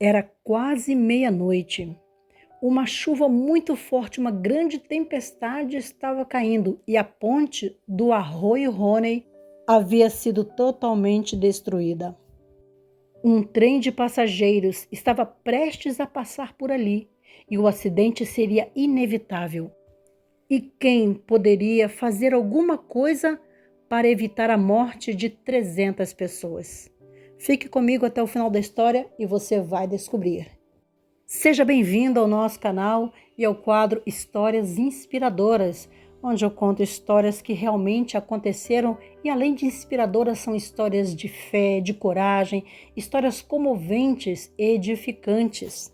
Era quase meia-noite. Uma chuva muito forte, uma grande tempestade estava caindo e a ponte do Arroio Rony havia sido totalmente destruída. Um trem de passageiros estava prestes a passar por ali e o acidente seria inevitável. E quem poderia fazer alguma coisa para evitar a morte de 300 pessoas? Fique comigo até o final da história e você vai descobrir. Seja bem-vindo ao nosso canal e ao quadro Histórias Inspiradoras, onde eu conto histórias que realmente aconteceram e, além de inspiradoras, são histórias de fé, de coragem, histórias comoventes e edificantes.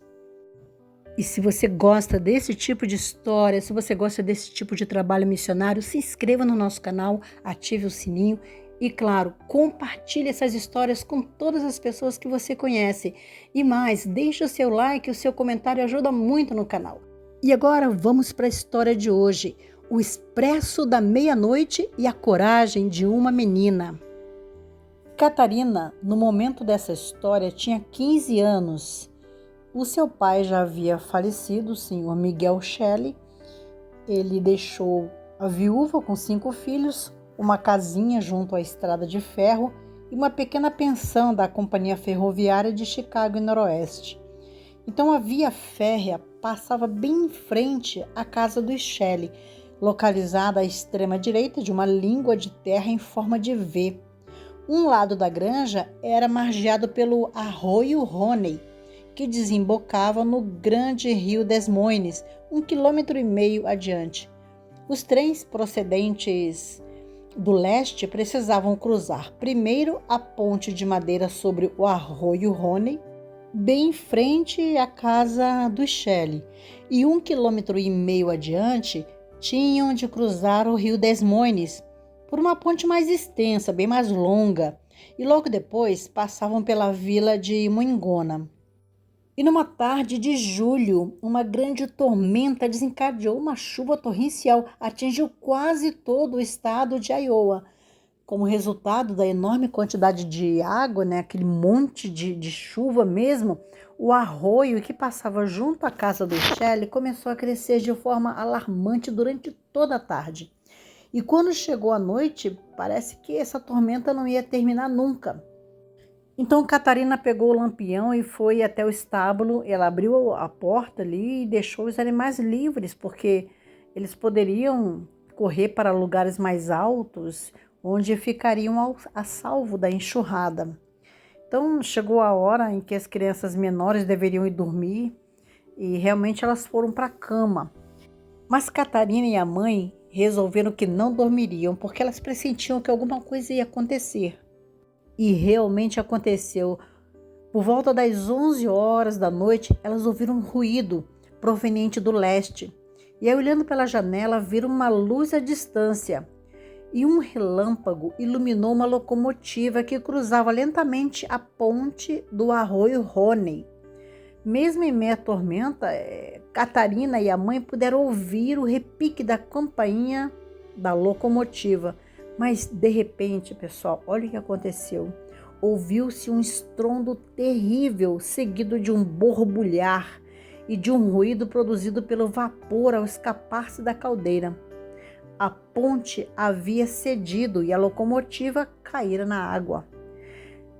E se você gosta desse tipo de história, se você gosta desse tipo de trabalho missionário, se inscreva no nosso canal, ative o sininho e, claro, compartilhe essas histórias com todas as pessoas que você conhece. E mais, deixe o seu like, o seu comentário ajuda muito no canal. E agora vamos para a história de hoje, o Expresso da Meia-Noite e a Coragem de uma Menina. Catarina, no momento dessa história, tinha 15 anos. O seu pai já havia falecido, o senhor Miguel Shelley. Ele deixou a viúva com 5 filhos, uma casinha junto à estrada de ferro e uma pequena pensão da Companhia Ferroviária de Chicago e Noroeste. Então a via férrea passava bem em frente à casa dos Shelley, localizada à extrema direita de uma língua de terra em forma de V. Um lado da granja era margeado pelo Arroio Rony, que desembocava no grande rio Des Moines, 1,5 km adiante. Os trens procedentes do leste precisavam cruzar primeiro a ponte de madeira sobre o Arroio Rony, bem em frente à casa do Shelley, e 1,5 km adiante tinham de cruzar o rio Des Moines por uma ponte mais extensa, bem mais longa, e logo depois passavam pela vila de Moingona. E numa tarde de julho, uma grande tormenta desencadeou uma chuva torrencial, atingiu quase todo o estado de Iowa. Como resultado da enorme quantidade de água, aquele monte de chuva mesmo, o arroio que passava junto à casa do Shelley começou a crescer de forma alarmante durante toda a tarde. E quando chegou a noite, parece que essa tormenta não ia terminar nunca. Então Catarina pegou o lampião e foi até o estábulo. Ela abriu a porta ali e deixou os animais livres, porque eles poderiam correr para lugares mais altos, onde ficariam a salvo da enxurrada. Então chegou a hora em que as crianças menores deveriam ir dormir e realmente elas foram para a cama. Mas Catarina e a mãe resolveram que não dormiriam, porque elas pressentiam que alguma coisa ia acontecer. E realmente aconteceu. Por volta das 11 horas da noite, elas ouviram um ruído proveniente do leste. E aí, olhando pela janela, viram uma luz à distância. E um relâmpago iluminou uma locomotiva que cruzava lentamente a ponte do Arroio Rony. Mesmo em meia tormenta, Catarina e a mãe puderam ouvir o repique da campainha da locomotiva. Mas, de repente, pessoal, olha o que aconteceu. Ouviu-se um estrondo terrível, seguido de um borbulhar e de um ruído produzido pelo vapor ao escapar-se da caldeira. A ponte havia cedido e a locomotiva caíra na água.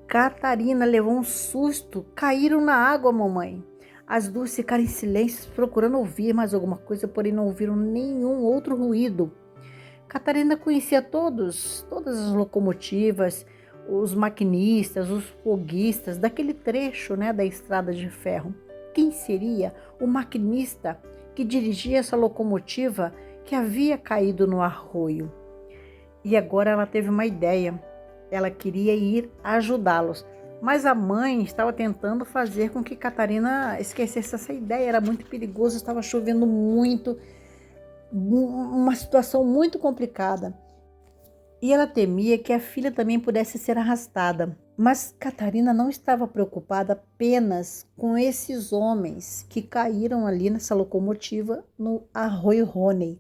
Catarina levou um susto. Caíram na água, mamãe. As duas ficaram em silêncio, procurando ouvir mais alguma coisa, porém não ouviram nenhum outro ruído. Catarina conhecia todas as locomotivas, os maquinistas, os foguistas daquele trecho da estrada de ferro. Quem seria o maquinista que dirigia essa locomotiva que havia caído no arroio? E agora ela teve uma ideia. Ela queria ir ajudá-los. Mas a mãe estava tentando fazer com que Catarina esquecesse essa ideia. Era muito perigoso, estava chovendo muito. Uma situação muito complicada. E ela temia que a filha também pudesse ser arrastada. Mas Catarina não estava preocupada apenas com esses homens que caíram ali nessa locomotiva no Arroio Rony.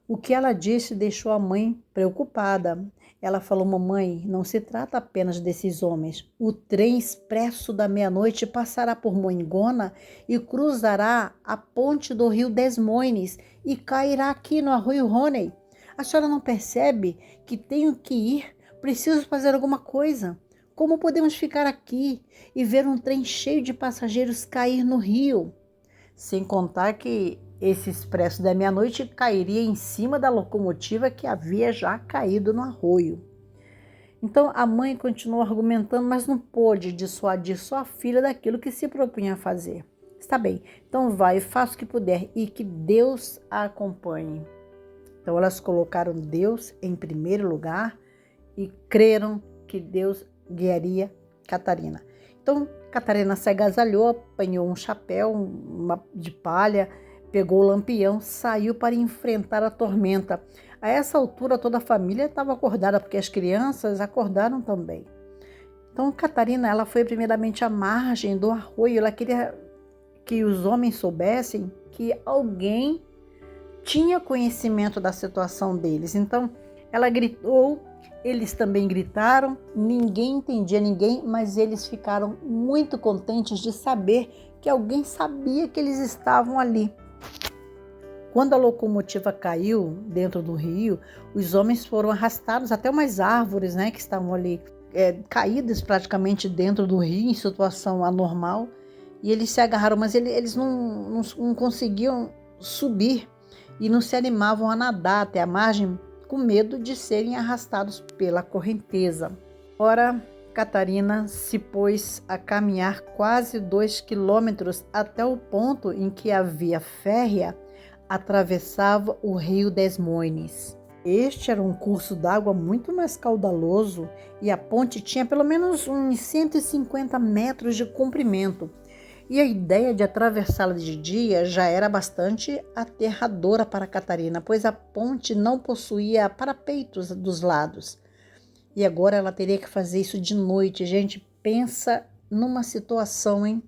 O que ela disse deixou a mãe preocupada. Ela falou: mamãe, não se trata apenas desses homens. O trem expresso da meia-noite passará por Moingona e cruzará a ponte do rio Des Moines e cairá aqui no Arroio Roney. A senhora não percebe que tenho que ir? Preciso fazer alguma coisa. Como podemos ficar aqui e ver um trem cheio de passageiros cair no rio? Sem contar que esse expresso da meia-noite cairia em cima da locomotiva que havia já caído no arroio. Então a mãe continuou argumentando, mas não pôde dissuadir sua filha daquilo que se propunha a fazer. Está bem, então vai, faça o que puder e que Deus a acompanhe. Então elas colocaram Deus em primeiro lugar e creram que Deus guiaria Catarina. Então Catarina se agasalhou, apanhou um chapéu de palha, pegou o lampião, saiu para enfrentar a tormenta. A essa altura toda a família estava acordada, porque as crianças acordaram também. Então Catarina, ela foi primeiramente à margem do arroio, ela queria que os homens soubessem que alguém tinha conhecimento da situação deles. Então ela gritou, eles também gritaram, ninguém entendia ninguém, mas eles ficaram muito contentes de saber que alguém sabia que eles estavam ali. Quando a locomotiva caiu dentro do rio, os homens foram arrastados até umas árvores, que estavam ali caídas praticamente dentro do rio, em situação anormal, e eles se agarraram, mas eles não conseguiam subir e não se animavam a nadar até a margem, com medo de serem arrastados pela correnteza. Ora, Catarina se pôs a caminhar quase 2 quilômetros até o ponto em que a via férrea atravessava o rio Des Moines. Este era um curso d'água muito mais caudaloso e a ponte tinha pelo menos uns 150 metros de comprimento. E a ideia de atravessá-la de dia já era bastante aterradora para Catarina, pois a ponte não possuía parapeitos dos lados. E agora ela teria que fazer isso de noite. Gente, pensa numa situação, hein?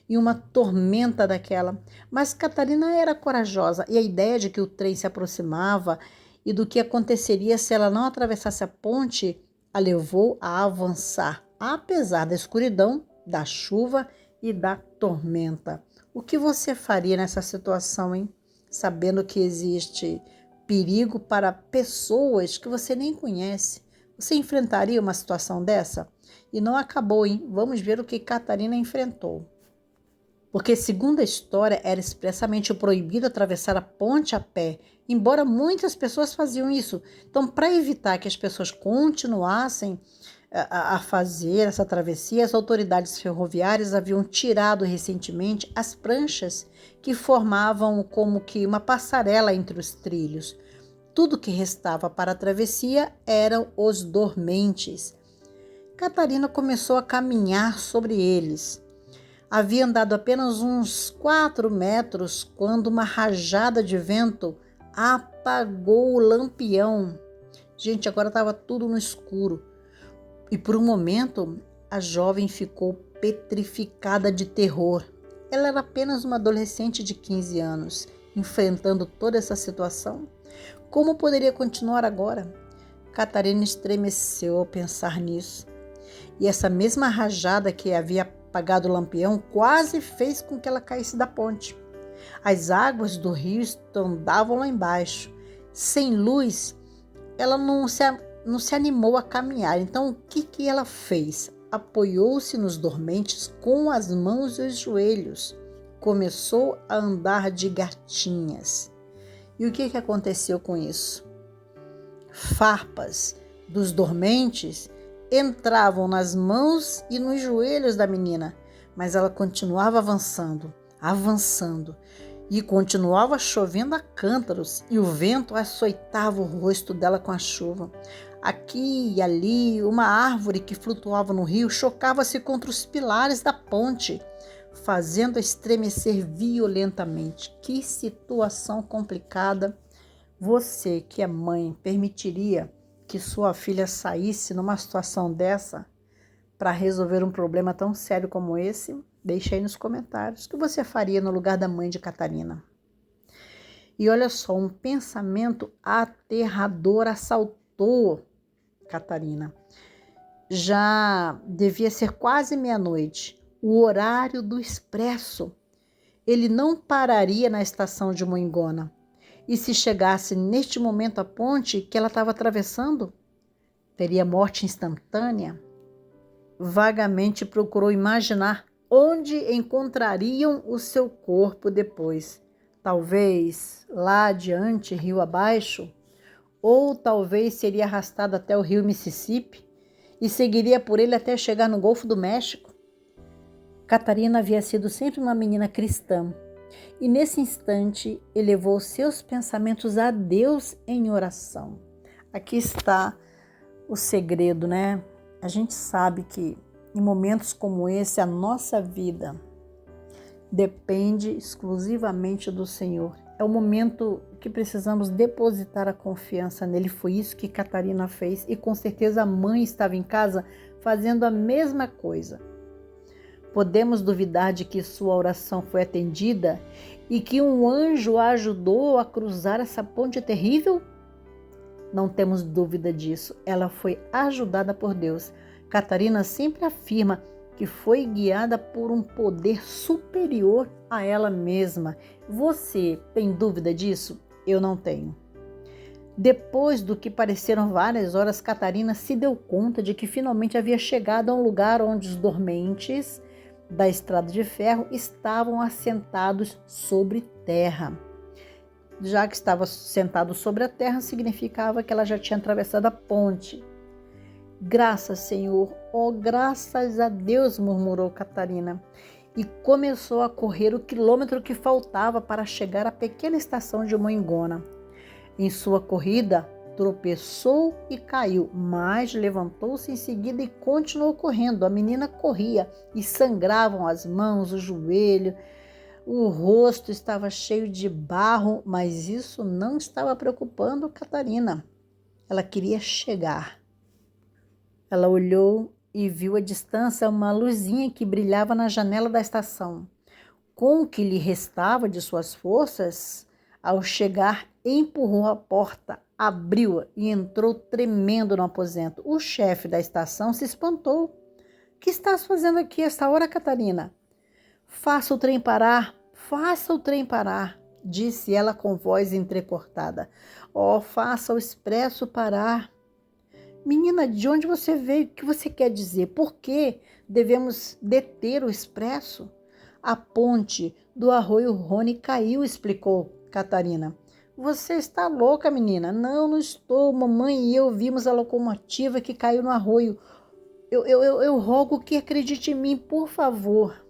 E uma tormenta daquela. Mas Catarina era corajosa e a ideia de que o trem se aproximava e do que aconteceria se ela não atravessasse a ponte a levou a avançar, apesar da escuridão, da chuva e da tormenta. O que você faria nessa situação, hein? Sabendo que existe perigo para pessoas que você nem conhece. Você enfrentaria uma situação dessa? E não acabou, hein? Vamos ver o que Catarina enfrentou. Porque, segundo a história, era expressamente proibido atravessar a ponte a pé, embora muitas pessoas faziam isso. Então, para evitar que as pessoas continuassem a fazer essa travessia, as autoridades ferroviárias haviam tirado recentemente as pranchas que formavam como que uma passarela entre os trilhos. Tudo que restava para a travessia eram os dormentes. Catarina começou a caminhar sobre eles. Havia andado apenas uns 4 metros quando uma rajada de vento apagou o lampião. Gente, agora estava tudo no escuro. E por um momento, a jovem ficou petrificada de terror. Ela era apenas uma adolescente de 15 anos, enfrentando toda essa situação. Como poderia continuar agora? Catarina estremeceu ao pensar nisso. E essa mesma rajada que havia apagado o lampião quase fez com que ela caísse da ponte. As águas do rio estrondavam lá embaixo. Sem luz, ela não se animou a caminhar. Então, o que ela fez? Apoiou-se nos dormentes com as mãos e os joelhos. Começou a andar de gatinhas. E o que aconteceu com isso? Farpas dos dormentes entravam nas mãos e nos joelhos da menina, mas ela continuava avançando, e continuava chovendo a cântaros, e o vento açoitava o rosto dela com a chuva. Aqui e ali, uma árvore que flutuava no rio chocava-se contra os pilares da ponte, fazendo-a estremecer violentamente. Que situação complicada! Você, que é mãe, permitiria que sua filha saísse numa situação dessa para resolver um problema tão sério como esse? Deixe aí nos comentários o que você faria no lugar da mãe de Catarina. E olha só, um pensamento aterrador assaltou Catarina. Já devia ser quase meia-noite, o horário do expresso. Ele não pararia na estação de Moingona. E se chegasse neste momento à ponte que ela estava atravessando, teria morte instantânea. Vagamente procurou imaginar onde encontrariam o seu corpo depois. Talvez lá adiante, rio abaixo, ou talvez seria arrastada até o rio Mississippi e seguiria por ele até chegar no Golfo do México. Catarina havia sido sempre uma menina cristã e nesse instante elevou seus pensamentos a Deus em oração. Aqui está o segredo, né? A gente sabe que em momentos como esse a nossa vida depende exclusivamente do Senhor. É o momento que precisamos depositar a confiança nele. Foi isso que Catarina fez e com certeza a mãe estava em casa fazendo a mesma coisa. Podemos duvidar de que sua oração foi atendida e que um anjo a ajudou a cruzar essa ponte terrível? Não temos dúvida disso. Ela foi ajudada por Deus. Catarina sempre afirma que foi guiada por um poder superior a ela mesma. Você tem dúvida disso? Eu não tenho. Depois do que pareceram várias horas, Catarina se deu conta de que finalmente havia chegado a um lugar onde os dormentes da estrada de ferro estavam assentados sobre terra. Já que estava sentado sobre a terra, significava que ela já tinha atravessado a ponte. Graças, Senhor, oh, graças a Deus, murmurou Catarina, e começou a correr o quilômetro que faltava para chegar à pequena estação de Moingona. Em sua corrida, tropeçou e caiu, mas levantou-se em seguida e continuou correndo. A menina corria e sangravam as mãos, o joelho, o rosto estava cheio de barro, mas isso não estava preocupando Catarina. Ela queria chegar. Ela olhou e viu à distância uma luzinha que brilhava na janela da estação. Com o que lhe restava de suas forças, ao chegar, empurrou a porta, abriu-a e entrou tremendo no aposento. O chefe da estação se espantou. O que estás fazendo aqui esta hora, Catarina? Faça o trem parar, disse ela com voz entrecortada. Oh, faça o expresso parar. Menina, de onde você veio? O que você quer dizer? Por que devemos deter o expresso? A ponte do arroio Rony caiu, explicou Catarina. Você está louca, menina? Não, não estou. Mamãe e eu vimos a locomotiva que caiu no arroio. Eu rogo que acredite em mim, por favor.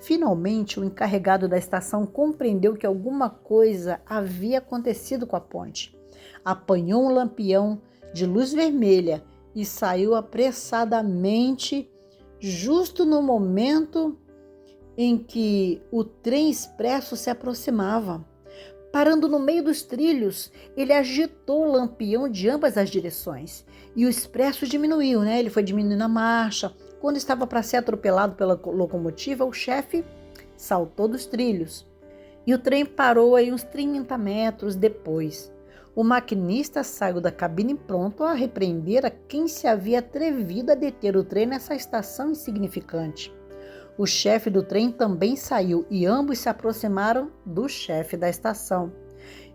Finalmente, o encarregado da estação compreendeu que alguma coisa havia acontecido com a ponte. Apanhou um lampião de luz vermelha e saiu apressadamente justo no momento em que o trem expresso se aproximava. Parando no meio dos trilhos, ele agitou o lampião de ambas as direções e o expresso diminuiu, né? Ele foi diminuindo a marcha. Quando estava para ser atropelado pela locomotiva, o chefe saltou dos trilhos e o trem parou aí uns 30 metros depois. O maquinista saiu da cabine pronto a repreender a quem se havia atrevido a deter o trem nessa estação insignificante. O chefe do trem também saiu e ambos se aproximaram do chefe da estação.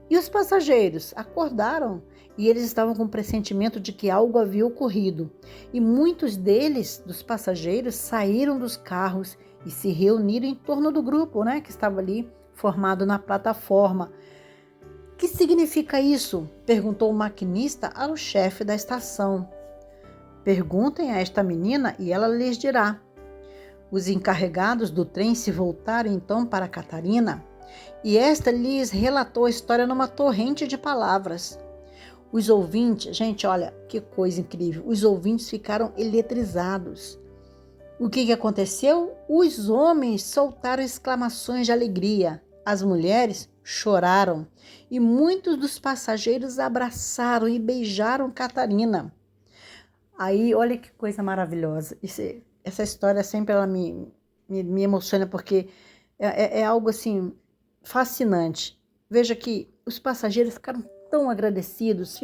E os passageiros acordaram e eles estavam com o pressentimento de que algo havia ocorrido. E muitos deles, dos passageiros, saíram dos carros e se reuniram em torno do grupo, né, que estava ali formado na plataforma. O que significa isso? Perguntou o maquinista ao chefe da estação. Perguntem a esta menina e ela lhes dirá. Os encarregados do trem se voltaram então para Catarina e esta lhes relatou a história numa torrente de palavras. Os ouvintes, gente, olha que coisa incrível, os ouvintes ficaram eletrizados. O que aconteceu? Os homens soltaram exclamações de alegria, as mulheres choraram e muitos dos passageiros abraçaram e beijaram Catarina. Aí, olha que coisa maravilhosa. Essa história sempre ela me emociona porque é algo assim fascinante. Veja que os passageiros ficaram tão agradecidos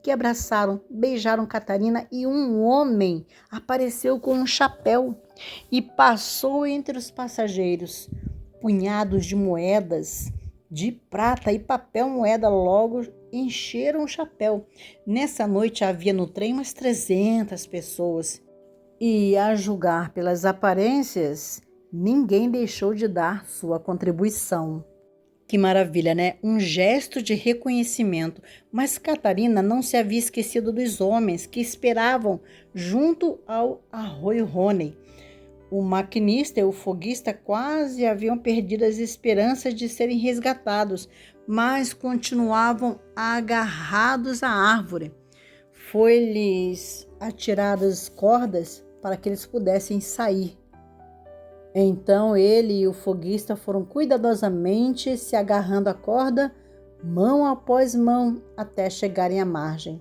que abraçaram, beijaram Catarina e um homem apareceu com um chapéu e passou entre os passageiros. Punhados de moedas de prata e papel moeda logo encheram o chapéu. Nessa noite havia no trem umas 300 pessoas. E, a julgar pelas aparências, ninguém deixou de dar sua contribuição. Que maravilha, né? Um gesto de reconhecimento. Mas Catarina não se havia esquecido dos homens que esperavam junto ao arroio Rony. O maquinista e o foguista quase haviam perdido as esperanças de serem resgatados, mas continuavam agarrados à árvore. Foi-lhes atiradas cordas para que eles pudessem sair. Então ele e o foguista foram cuidadosamente se agarrando à corda, mão após mão, até chegarem à margem.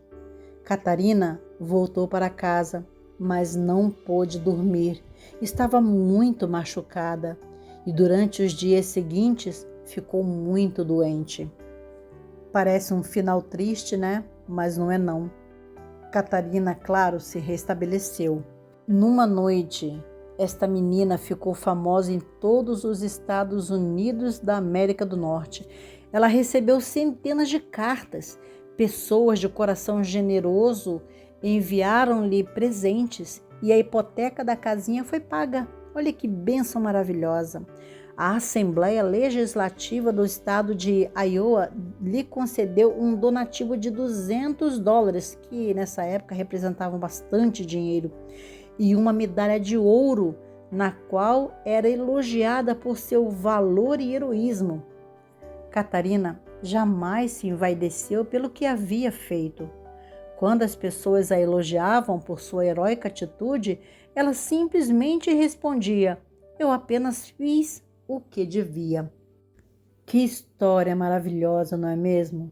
Catarina voltou para casa, mas não pôde dormir. Estava muito machucada e durante os dias seguintes ficou muito doente. Parece um final triste, né? Mas não é não. Catarina, claro, se restabeleceu. Numa noite, esta menina ficou famosa em todos os Estados Unidos da América do Norte. Ela recebeu centenas de cartas. Pessoas de coração generoso enviaram-lhe presentes e a hipoteca da casinha foi paga. Olha que bênção maravilhosa. A Assembleia Legislativa do estado de Iowa lhe concedeu um donativo de $200, que nessa época representavam bastante dinheiro, e uma medalha de ouro, na qual era elogiada por seu valor e heroísmo. Catarina jamais se envaideceu pelo que havia feito. Quando as pessoas a elogiavam por sua heróica atitude, ela simplesmente respondia: "Eu apenas fiz o que devia." Que história maravilhosa, não é mesmo?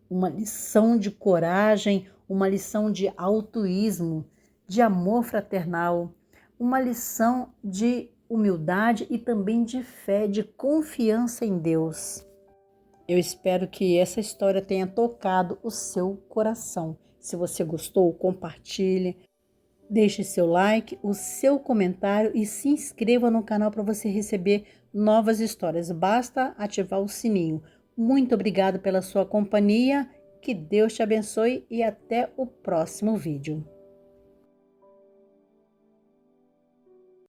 Uma lição de coragem, uma lição de altruísmo, de amor fraternal, uma lição de humildade e também de fé, de confiança em Deus. Eu espero que essa história tenha tocado o seu coração. Se você gostou, compartilhe, deixe seu like, o seu comentário e se inscreva no canal para você receber novas histórias. Basta ativar o sininho. Muito obrigada pela sua companhia, que Deus te abençoe e até o próximo vídeo.